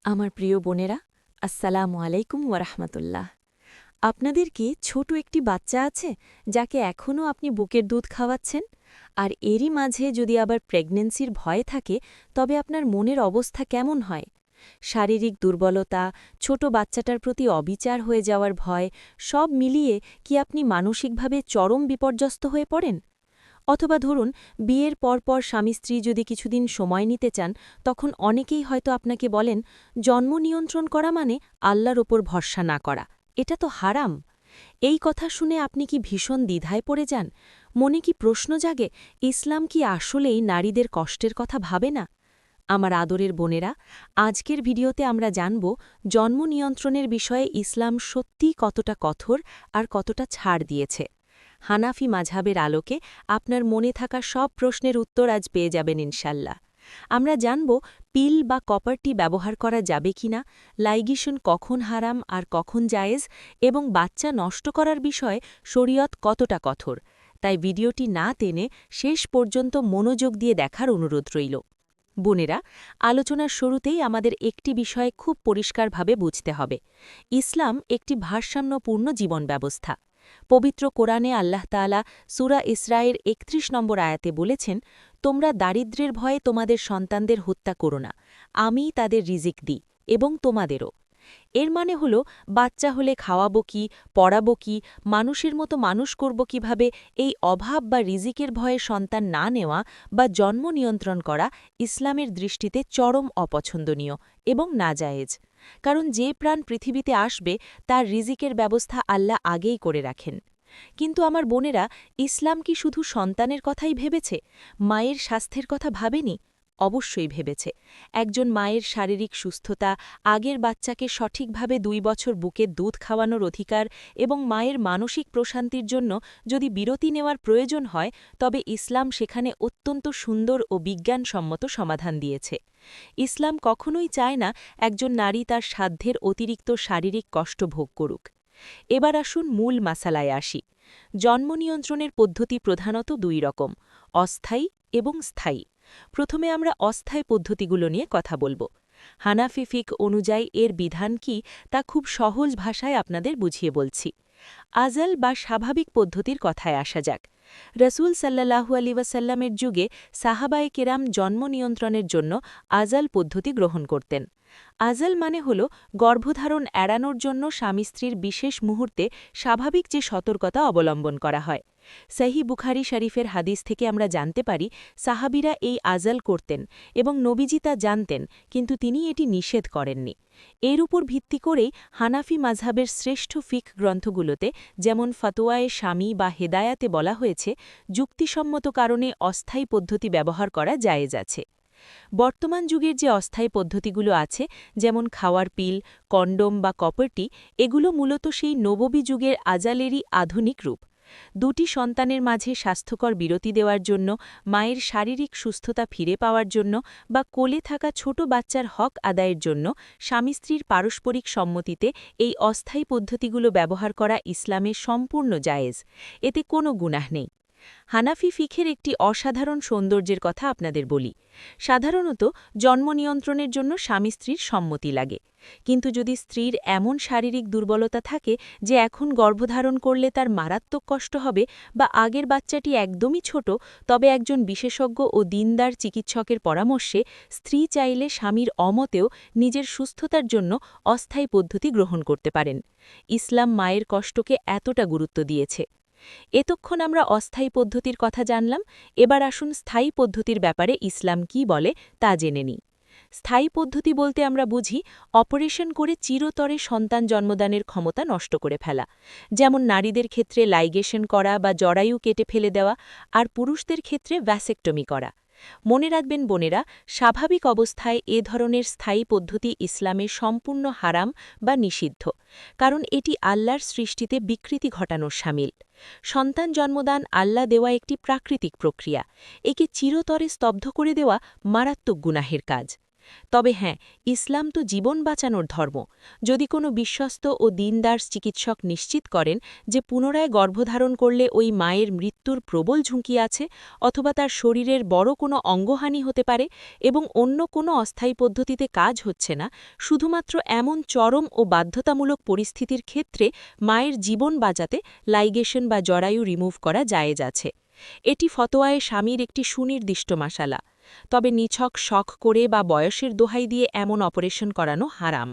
আমার প্রিয় বোনেরা, আসসালামু আলাইকুম ওয়ারাহমাতুল্লাহ। আপনাদের কি ছোট একটি বাচ্চা আছে যাকে এখনও আপনি বুকের দুধ খাওয়াচ্ছেন? আর এরই মাঝে যদি আবার প্রেগন্যান্সির ভয় থাকে, তবে আপনার মনের অবস্থা কেমন হয়? শারীরিক দুর্বলতা, ছোট বাচ্চাটার প্রতি অবিচার হয়ে যাওয়ার ভয়, সব মিলিয়ে কি আপনি মানসিকভাবে চরম বিপর্যস্ত হয়ে পড়েন? অথবা ধরুন, বিয়ের পরপর স্বামী-স্ত্রী যদি কিছুদিন সময় নিতে চান, তখন অনেকেই হয়তো আপনাকে বলেন, জন্ম নিয়ন্ত্রণ করা মানে আল্লাহর ওপর ভরসা না করা, এটা তো হারাম। এই কথা শুনে আপনি কি ভীষণ দ্বিধায় পড়ে যান? মনে কি প্রশ্ন জাগে, ইসলাম কি আসলেই নারীদের কষ্টের কথা ভাবে না? আমার আদরের বোনেরা, আজকের ভিডিওতে আমরা জানব জন্ম নিয়ন্ত্রণের বিষয়ে ইসলাম সত্যিই কতটা কঠোর আর কতটা ছাড় দিয়েছে। হানাফি মাঝহাবের আলোকে আপনার মনে থাকা সব প্রশ্নের উত্তর আজ পেয়ে যাবেন ইনশাল্লাহ। আমরা জানব পিল বা কপারটি ব্যবহার করা যাবে কিনা, লাইগেশন কখন হারাম আর কখন জায়েজ, এবং বাচ্চা নষ্ট করার বিষয়ে শরীয়ত কতটা কঠোর। তাই ভিডিওটি না টেনে শেষ পর্যন্ত মনোযোগ দিয়ে দেখার অনুরোধ রইল। বোনেরা, আলোচনার শুরুতেই আমাদের একটি বিষয় খুব পরিষ্কারভাবে বুঝতে হবে। ইসলাম একটি ভারসাম্যপূর্ণ জীবন ব্যবস্থা। পবিত্র কোরআনে আল্লাহ তাআলা সূরা ইসরায়ের ৩১ নম্বর আয়াতে বলেছেন, তোমরা দারিদ্র্যের ভয়ে তোমাদের সন্তানদের হত্যা করো না, আমিই তাদের রিজিক দিই, এবং তোমাদেরও। এর মানে হল, বাচ্চা হলে খাওয়াবো কি, পড়াবো কি, মানুষের মতো মানুষ করব কিভাবে, এই অভাব বা রিজিকের ভয়ে সন্তান না নেওয়া বা জন্ম নিয়ন্ত্রণ করা ইসলামের দৃষ্টিতে চরম অপছন্দনীয় এবং নাজায়েজ। কারণ যে প্রাণ পৃথিবীতে আসবে তার রিজিকের ব্যবস্থা আল্লাহ আগেই করে রাখেন। কিন্তু আমার বোনেরা, ইসলাম কি শুধু সন্তানের কথাই ভেবেছে? মায়ের স্বাস্থ্যের কথা ভাবেনি? অবশ্যই ভেবেছে। একজন মায়ের শারীরিক সুস্থতা, আগের বাচ্চাকে সঠিকভাবে ২ বছর বুকে দুধ খাওয়ানোর অধিকার এবং মায়ের মানসিক প্রশান্তির জন্য যদি বিরতি নেওয়ার প্রয়োজন হয়, তবে ইসলাম সেখানে অত্যন্ত সুন্দর ও বিজ্ঞানসম্মত সমাধান দিয়েছে। ইসলাম কখনোই চায় না একজন নারী তার সাধ্যের অতিরিক্ত শারীরিক কষ্ট ভোগ করুক। এবার আসুন মূল মাসালায় আসি। জন্ম নিয়ন্ত্রণের পদ্ধতি প্রধানত ২ রকম, অস্থায়ী এবং স্থায়ী। প্রথমে আমরা অস্থায়ী পদ্ধতিগুলো নিয়ে কথা বলব। হানাফি ফিক অনুযায়ী এর বিধান কি তা খুব সহজ ভাষায় আপনাদের বুঝিয়ে বলছি। আজাল বা স্বাভাবিক পদ্ধতির কথায় আসা যাক। রসুল সাল্লাল্লাহু আলাইহি ওয়াসাল্লামের যুগে সাহাবায়ে কেরাম জন্ম নিয়ন্ত্রণের জন্য আজাল পদ্ধতি গ্রহণ করতেন। আজাল মানে হল গর্ভধারণ এড়ানোর জন্য স্বামী-স্ত্রীর বিশেষ মুহূর্তে স্বাভাবিক যে সতর্কতা অবলম্বন করা হয়। সহিহ বুখারী শরীফের হাদিস থেকে আমরা জানতে পারি, সাহাবীরা এই আজাল করতেন এবং নবীজি তা জানতেন, কিন্তু তিনি এটি নিষেধ করেননি। এর উপর ভিত্তি করেই হানাফি মাযহাবের শ্রেষ্ঠ ফিক গ্রন্থগুলোতে, যেমন ফতোয়ায়ে শামী বা হেদায়াতে বলা হয়েছে, যুক্তিসম্মত কারণে অস্থায়ী পদ্ধতি ব্যবহার করা জায়েজ আছে। বর্তমান যুগের যে অস্থায়ী পদ্ধতিগুলো আছে, যেমন খাওয়ার পিল, কন্ডোম বা কপারটি, এগুলো মূলত সেই নববী যুগের আজালেরই আধুনিক রূপ। দুটি সন্তানের মাঝে স্বাস্থ্যকর বিরতি দেওয়ার জন্য, মায়ের শারীরিক সুস্থতা ফিরে পাওয়ার জন্য বা কোলে থাকা ছোট বাচ্চার হক আদায়ের জন্য স্বামী-স্ত্রীর পারস্পরিক সম্মতিতে এই অস্থায়ী পদ্ধতিগুলো ব্যবহার করা ইসলামে সম্পূর্ণ জায়েজ। এতে কোনো গুনাহ নেই। হানাফি ফিখের একটি অসাধারণ সৌন্দর্যের কথা আপনাদের বলি। সাধারণত জন্ম নিয়ন্ত্রণের জন্য স্বামী-স্ত্রীর সম্মতি লাগে। কিন্তু যদি স্ত্রীর এমন শারীরিক দুর্বলতা থাকে যে এখন গর্ভধারণ করলে তার মারাত্মক কষ্ট হবে বা আগের বাচ্চাটি একদমই ছোট, তবে একজন বিশেষজ্ঞ ও দিনদার চিকিৎসকের পরামর্শে স্ত্রী চাইলে স্বামীর অমতেও নিজের সুস্থতার জন্য অস্থায়ী পদ্ধতি গ্রহণ করতে পারেন। ইসলাম মায়ের কষ্টকে এতটা গুরুত্ব দিয়েছে। এতক্ষণ আমরা অস্থায়ী পদ্ধতির কথা জানলাম, এবার আসুন স্থায়ী পদ্ধতির ব্যাপারে ইসলাম কি বলে তা জেনে নিই। স্থায়ী পদ্ধতি বলতে আমরা বুঝি অপারেশন করে চিরতরে সন্তান জন্মদানের ক্ষমতা নষ্ট করে ফেলা, যেমন নারীদের ক্ষেত্রে লাইগেশন করা বা জরায়ু কেটে ফেলে দেওয়া, আর পুরুষদের ক্ষেত্রে ভ্যাসেক্টমি করা। মনে রাখবেন বোনেরা, স্বাভাবিক অবস্থায় এ ধরনের স্থায়ী পদ্ধতি ইসলামে সম্পূর্ণ হারাম বা নিষিদ্ধ, কারণ এটি আল্লাহর সৃষ্টিতে বিকৃতি ঘটানোর শামিল। সন্তান জন্মদান আল্লাহ দেওয়া একটি প্রাকৃতিক প্রক্রিয়া, একে চিরতরে স্তব্ধ করে দেওয়া মারাত্মক গুনাহের কাজ। তবে হ্যাঁ, ইসলাম তো জীবন বাঁচানোর ধর্ম। যদি কোনো বিশ্বস্ত ও দিনদার চিকিৎসক নিশ্চিত করেন যে পুনরায় গর্ভধারণ করলে ওই মায়ের মৃত্যুর প্রবল ঝুঁকি আছে অথবা তার শরীরের বড় কোনো অঙ্গহানি হতে পারে এবং অন্য কোনো অস্থায়ী পদ্ধতিতে কাজ হচ্ছে না, শুধুমাত্র এমন চরম ও বাধ্যতামূলক পরিস্থিতির ক্ষেত্রে মায়ের জীবন বাঁচাতে লাইগেশন বা জরায়ু রিমুভ করা জায়েজ আছে। এটি ফতোয়ায়ে স্বামীর একটি সুনির্দিষ্ট মাসালা। তবে নিছক শখ করে বা বয়সের দোহাই দিয়ে এমন অপারেশন করানো হারাম।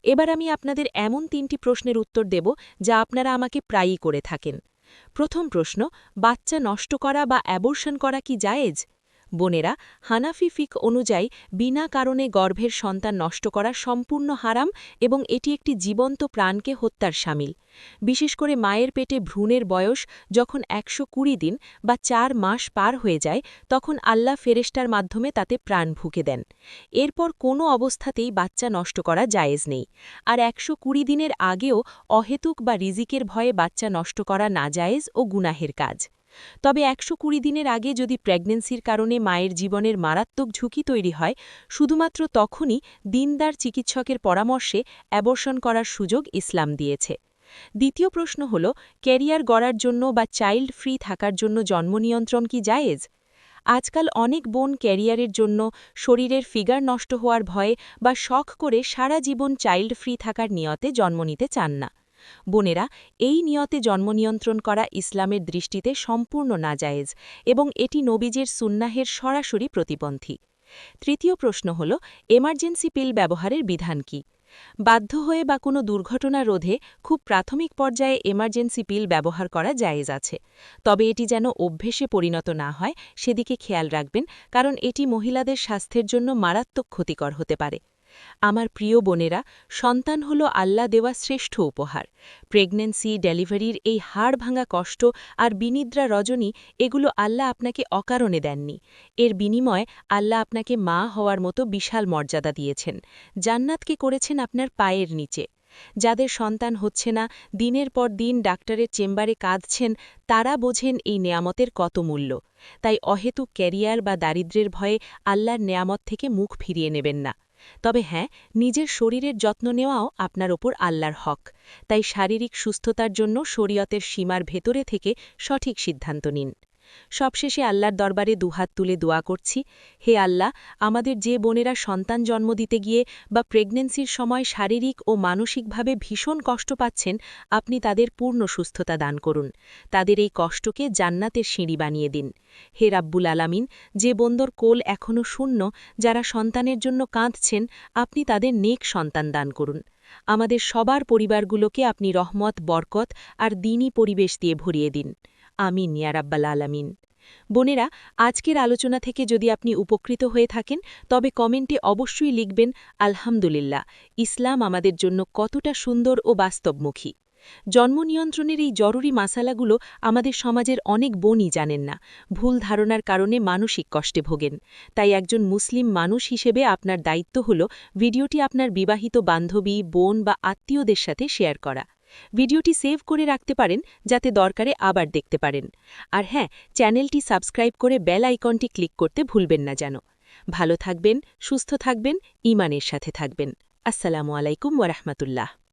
এবার আমি আপনাদের এমন ৩টি প্রশ্নের উত্তর দেব যা আপনারা আমাকে প্রায়ই করে থাকেন। প্রথম প্রশ্ন, বাচ্চা নষ্ট করা বা অ্যাবর্শন করা কি জায়েজ? বোনেরা, হানাফি ফিক অনুযায়ী বিনা কারণে গর্ভের সন্তান নষ্ট করা সম্পূর্ণ হারাম এবং এটি একটি জীবন্ত প্রাণকে হত্যার শামিল। বিশেষ করে মায়ের পেটে ভ্রূণের বয়স যখন ১২০ দিন বা ৪ মাস পার হয়ে যায় তখন আল্লাহ ফেরেশতার মাধ্যমে তাতে প্রাণ ভুকে দেন। এরপর কোনো অবস্থাতেই বাচ্চা নষ্ট করা জায়েজ নেই। আর ১২০ দিনের আগেও অহেতুক বা রিজিকের ভয়ে বাচ্চা নষ্ট করা নাজায়েজ ও গুনাহের কাজ। তবে ১২০ দিনের আগে যদি প্রেগন্যান্সির কারণে মায়ের জীবনের মারাত্মক ঝুঁকি তৈরি হয়, শুধুমাত্র তখনই দিনদার চিকিৎসকের পরামর্শে অ্যাবর্শন করার সুযোগ ইসলাম দিয়েছে। দ্বিতীয় প্রশ্ন হল, ক্যারিয়ার গড়ার জন্য বা চাইল্ড ফ্রি থাকার জন্য জন্ম নিয়ন্ত্রণ কি জায়েজ? আজকাল অনেক বোন ক্যারিয়ারের জন্য, শরীরের ফিগার নষ্ট হওয়ার ভয়ে বা শখ করে সারা জীবন চাইল্ড ফ্রি থাকার নিয়তে জন্ম নিতে চান না। বোনেরা, এই নিয়তে জন্ম নিয়ন্ত্রণ করা ইসলামের দৃষ্টিতে সম্পূর্ণ নাজায়েজ এবং এটি নবীজের সুন্নাহের সরাসরি প্রতিপন্থী। তৃতীয় প্রশ্ন হল, এমার্জেন্সি পিল ব্যবহারের বিধান কি? বাধ্য হয়ে বা কোনো দুর্ঘটনা রোধে খুব প্রাথমিক পর্যায়ে এমার্জেন্সি পিল ব্যবহার করা জায়েজ আছে। তবে এটি যেন অভ্যেসে পরিণত না হয় সেদিকে খেয়াল রাখবেন, কারণ এটি মহিলাদের স্বাস্থ্যের জন্য মারাত্মক ক্ষতিকর হতে পারে। আমার প্রিয় বোনেরা, সন্তান হল আল্লাহ দেওয়া শ্রেষ্ঠ উপহার। প্রেগন্যান্সি, ডেলিভারির এই হাড় ভাঙা কষ্ট আর বিনিদ্রা রজনী, এগুলো আল্লাহ আপনাকে অকারণে দেননি। এর বিনিময়ে আল্লাহ আপনাকে মা হওয়ার মতো বিশাল মর্যাদা দিয়েছেন। জান্নাতকে করেছেন আপনার পায়ের নিচে। যাদের সন্তান হচ্ছে না, দিনের পর দিন ডাক্তারের চেম্বারে কাঁদছেন, তারা বোঝেন এই নেয়ামতের কত মূল্য। তাই অহেতুক ক্যারিয়ার বা দারিদ্র্যের ভয়ে আল্লাহর নেয়ামত থেকে মুখ ফিরিয়ে নেবেন না। তবে হ্যাঁ, নিজের শরীরের যত্ন নেওয়াও আপনার ওপর আল্লাহর হক। তাই শারীরিক সুস্থতার জন্য শরীয়তের সীমার ভেতরে থেকে সঠিক সিদ্ধান্ত নিন। সবশেষে আল্লাহর দরবারে দুহাত তুলে দোয়া করছি, হে আল্লাহ, আমাদের যে বোনেরা সন্তান জন্ম দিতে গিয়ে বা প্রেগন্যান্সির সময় শারীরিক ও মানসিকভাবে ভীষণ কষ্ট পাচ্ছেন, আপনি তাদের পূর্ণ সুস্থতা দান করুন। তাদের এই কষ্টকে জান্নাতের সিঁড়ি বানিয়ে দিন। হে রাব্বুল আলামিন, যে বোনদের কোল এখনও শূন্য, যারা সন্তানের জন্য কাঁদছেন, আপনি তাদের নেক সন্তান দান করুন। আমাদের সবার পরিবারগুলোকে আপনি রহমত, বরকত আর দ্বীনি পরিবেশ দিয়ে ভরিয়ে দিন। আমিন ইয়া রাব্বাল আলামিন। বোনেরা, আজকের আলোচনা থেকে যদি আপনি উপকৃত হয়ে থাকেন তবে কমেন্টে অবশ্যই লিখবেন, আলহামদুলিল্লাহ, ইসলাম আমাদের জন্য কতটা সুন্দর ও বাস্তবমুখী। জন্ম নিয়ন্ত্রণের এই জরুরি মাসালাগুলো আমাদের সমাজের অনেক বোনই জানেন না, ভুল ধারণার কারণে মানসিক কষ্টে ভোগেন। তাই একজন মুসলিম মানুষ হিসেবে আপনার দায়িত্ব হল ভিডিওটি আপনার বিবাহিত বান্ধবী, বোন বা আত্মীয়দের সাথে শেয়ার করা। ভিডিওটি সেভ করে রাখতে পারেন যাতে দরকারে আবার দেখতে পারেন। আর হ্যাঁ, চ্যানেলটি সাবস্ক্রাইব করে বেল আইকনটি ক্লিক করতে ভুলবেন না যেন। ভালো থাকবেন, সুস্থ থাকবেন, ঈমানের সাথে থাকবেন। আসসালামু আলাইকুম ওয়া রাহমাতুল্লাহ।